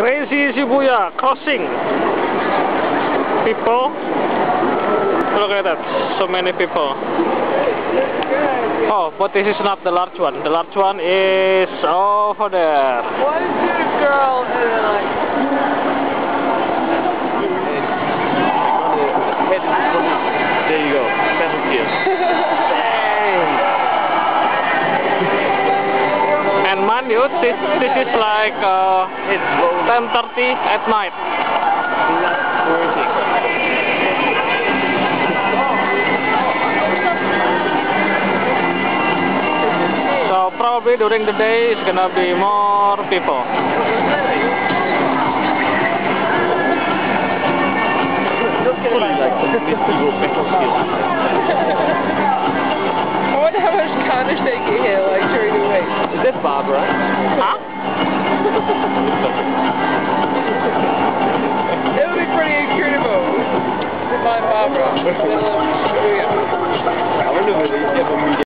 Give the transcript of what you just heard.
Crazy Shibuya crossing. People. Look at that. So many people. Oh, but this is not the large one. The large one is over there. Why is there a girl and like... There you go. 7 years. And mind you, this is like 10:30 at night. So probably during the day it's gonna be more people. I wonder how much carnage they get here, like, during the week. Is this Barbara? Huh? It would be pretty incredible to find Barbara. I wonder whether you ever meet